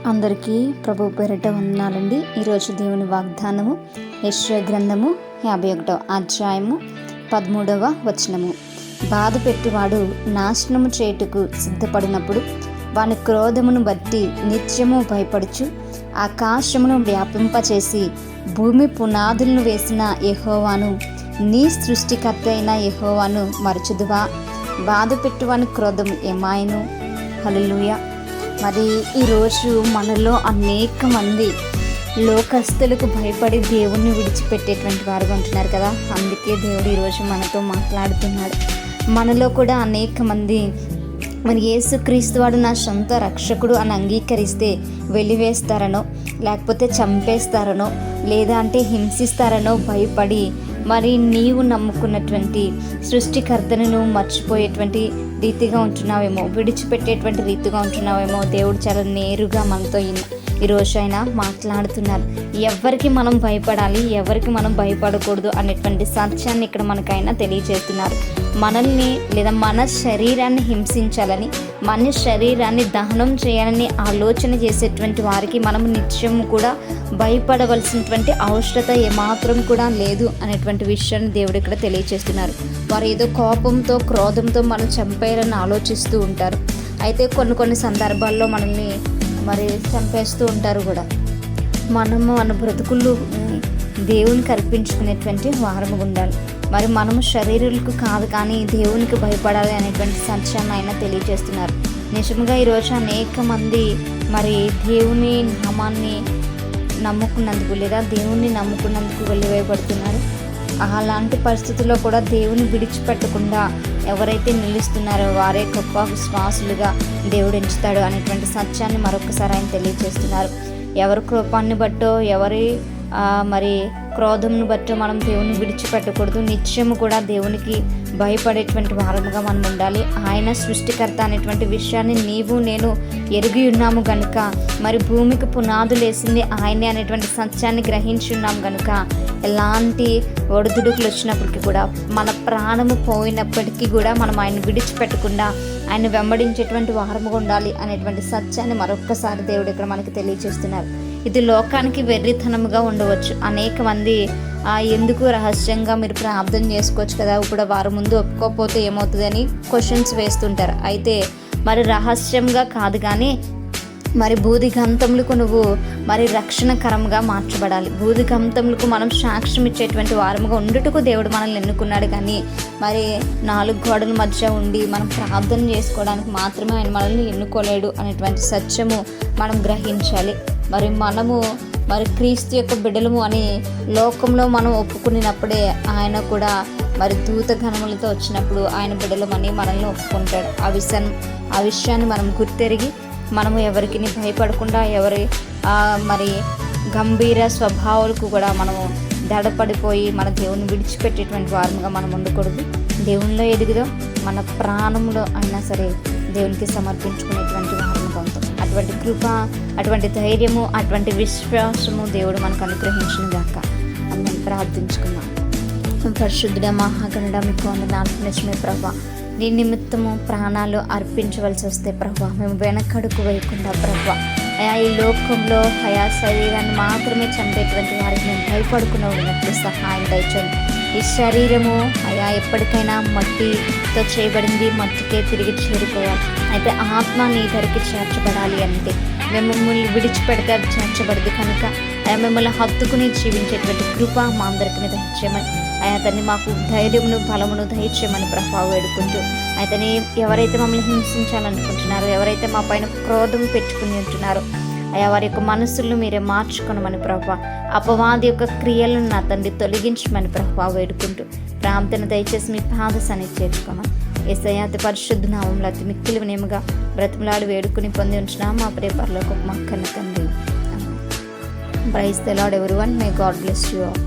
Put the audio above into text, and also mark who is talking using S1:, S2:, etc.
S1: అందరికీ ప్రభు పేరిట వందనాలండి. ఈరోజు దేవుని వాగ్దానము యెషయా గ్రంథము 51వ అధ్యాయము 13వ వచనము. బాధ పెట్టువాడు నాశనము చేయుటకు సిద్ధపడినప్పుడు వాని క్రోధమును బట్టి నిత్యము భయపడుచు ఆకాశమును వ్యాపింపచేసి భూమి పునాదులను వేసిన యెహోవాను, నీ సృష్టికర్త అయిన యెహోవాను మరచుదువా? బాధ పెట్టువాని క్రోధం ఏమాయను? హల్లెలూయా. మరి ఈరోజు మనలో అనేక మంది లోకస్తులకు భయపడి దేవుణ్ణి విడిచిపెట్టేటువంటి వారుగా ఉంటున్నారు కదా. అందుకే దేవుడు ఈరోజు మనతో మాట్లాడుతున్నాడు. మనలో కూడా అనేక మంది మరి యేసుక్రీస్తు వాడు నా సొంత రక్షకుడు అని అంగీకరిస్తే వెలివేస్తారనో, లేకపోతే చంపేస్తారనో, లేదా అంటే హింసిస్తారనో భయపడి మరి నీవు నమ్ముకున్నటువంటి సృష్టికర్తను నువ్వు మర్చిపోయేటువంటి రీతిగా ఉంటున్నావేమో, విడిచిపెట్టేటువంటి రీతిగా ఉంటున్నావేమో. దేవుడు చాలా నేరుగా మనతో ఈరోజు ఆయన మాట్లాడుతున్నారు. ఎవరికి మనం భయపడాలి, ఎవరికి మనం భయపడకూడదు అనేటువంటి సత్యాన్ని ఇక్కడ మనకైనా తెలియజేస్తున్నారు. మనల్ని లేదా మన శరీరాన్ని హింసించాలని, మన శరీరాన్ని దహనం చేయాలని ఆలోచన చేసేటువంటి వారికి మనం నిత్యం కూడా భయపడవలసినటువంటి అవసరత ఏమాత్రం కూడా లేదు అనేటువంటి విషయాన్ని దేవుడు ఇక్కడ తెలియజేస్తున్నారు. వారు ఏదో కోపంతో, క్రోధంతో మనం చంపేయాలని ఆలోచిస్తూ ఉంటారు. అయితే కొన్ని సందర్భాల్లో మనల్ని మరి చంపేస్తూ ఉంటారు కూడా. మనము మన బ్రతుకులు దేవునికి అర్పించుకునేటువంటి వారము ఉండాలి. మరి మనము శరీరులకు కాదు కానీ దేవునికి భయపడాలి అనేటువంటి సత్యాన్ని ఆయన తెలియజేస్తున్నారు. నిజంగా ఈరోజు అనేక మంది మరి దేవుని నామాన్ని నమ్ముకున్నందుకు లేదా దేవుణ్ణి నమ్ముకున్నందుకు వెలివేయబడుతున్నారు. అలాంటి పరిస్థితుల్లో కూడా దేవుని విడిచిపెట్టకుండా ఎవరైతే నిలుస్తున్నారో వారే గొప్ప విశ్వాసులుగా దేవుడు ఎంచుతాడు అనేటువంటి సత్యాన్ని మరొకసారి ఆయన తెలియజేస్తున్నారు. ఎవరి కోపాన్ని బట్టో, ఎవరి మరి క్రోధంను బట్టో మనం దేవుని విడిచిపెట్టకూడదు. నిత్యము కూడా దేవునికి భయపడేటువంటి వారముగా మనం ఉండాలి. ఆయన సృష్టికర్త అనేటువంటి విషయాన్ని నీవు నేను ఎరిగి ఉన్నాము గనుక, మరి భూమికి పునాదులు వేసింది ఆయనే అనేటువంటి సత్యాన్ని గ్రహించి ఉన్నాము గనుక, ఎలాంటి ఒడిదుడుకులు వచ్చినప్పటికీ కూడా, మన ప్రాణము పోయినప్పటికీ కూడా మనం ఆయన విడిచిపెట్టకుండా ఆయన వెంబడించేటువంటి వారముగా ఉండాలి అనేటువంటి సత్యాన్ని మరొక్కసారి దేవుడు ఇక్కడ మనకి తెలియజేస్తున్నారు. ఇది లోకానికి వెర్రితనముగా ఉండవచ్చు. అనేక మంది ఎందుకు రహస్యంగా మీరు ప్రార్థన చేసుకోవచ్చు కదా, ఇప్పుడు వారి ముందు ఒప్పుకోకపోతే ఏమవుతుంది అని క్వశ్చన్స్ వేస్తుంటారు. అయితే మరి రహస్యంగా కాదు కానీ మరి బూదిగంతములకు నువ్వు మరి రక్షణకరంగా మార్చబడాలి. బూదిగంతములకు మనం సాక్ష్యం ఇచ్చేటువంటి వారముగా ఉండుటకు దేవుడు మనల్ని ఎన్నుకున్నాడు. కానీ మరి 4 గోడల మధ్య ఉండి మనం ప్రార్థన చేసుకోవడానికి మాత్రమే ఆయన మనల్ని ఎన్నుకోలేడు అనేటువంటి సత్యము మనం గ్రహించాలి. మనము క్రీస్తు యొక్క బిడ్డలము అని లోకంలో మనం ఒప్పుకున్నప్పుడే ఆయన కూడా మరి దూతగణములతో వచ్చినప్పుడు ఆయన బిడ్డలమని మనల్ని ఒప్పుకుంటాడు. ఆ విషయాన్ని మనం గుర్తెరిగి మనము ఎవరికి భయపడకుండా, ఎవరి మరి గంభీర స్వభావాలకు కూడా మనము దడపడిపోయి మన దేవుని విడిచిపెట్టేటువంటి వారముగా మనం ఉండకూడదు. దేవునిలో ఎదుగుదాం, మన ప్రాణంలో అయినా సరే దేవునికి సమర్పించుకునేటువంటి వారముగా ఉంటాం. అటువంటి కృప, అటువంటి ధైర్యము, అటువంటి విశ్వాసము దేవుడు మనకు అనుగ్రహించిన గాక. మనం ప్రార్థించుకున్నాం. పరిశుద్ధుడ మహాగణుడ మీకు వందనాలు. నిజమే ప్రభా, నీ నిమిత్తము ప్రాణాలు అర్పించవలసి వస్తే ప్రభా మేము వెనకడుకు వేయకుండా ప్రభా ఈ లోకంలో శరీరాన్ని మాత్రమే చంపేటువంటి వారికి మేము భయపడుకుని ఉన్నట్లు సహాయం దయచేయండి. ఈ శరీరము ఎప్పటికైనా మట్టితో చేయబడింది, మట్టికే తిరిగి చేరుకోవాలి. అయితే ఆత్మ నీ ధరికి చేర్చబడాలి అంటే మేము మిమ్మల్ని విడిచిపెడితే అది చేర్చబడదు కనుక మిమ్మల్ని హత్తుకుని జీవించేటువంటి కృప మా అందరికీ దయచేయమని, అతన్ని మాకు ధైర్యమును బలమును దయచేయమని ప్రభావ వేడుకుంటూ, అతని ఎవరైతే మమ్మల్ని హింసించాలనుకుంటున్నారో, ఎవరైతే మా పైన క్రోధం పెట్టుకుని ఉంటున్నారో వారి యొక్క మనస్సులను మీరే మార్చుకోనమని ప్రభావ, అపవాది యొక్క క్రియలను నా తండ్రి తొలగించమని ప్రభావ వేడుకుంటూ ప్రార్థన దయచేసి మీ పాద సన్నిధి చేర్చుకోమని యేసయ్య అతి పరిశుద్ధ నామములో అతి మిక్కిలి వినయముగా బ్రతిమలాడి వేడుకుని పొంది ఉంటున్నాం మా ప్రియ పరలోకపు మా కన్న తండ్రి. Praise the lord everyone. May God bless you all.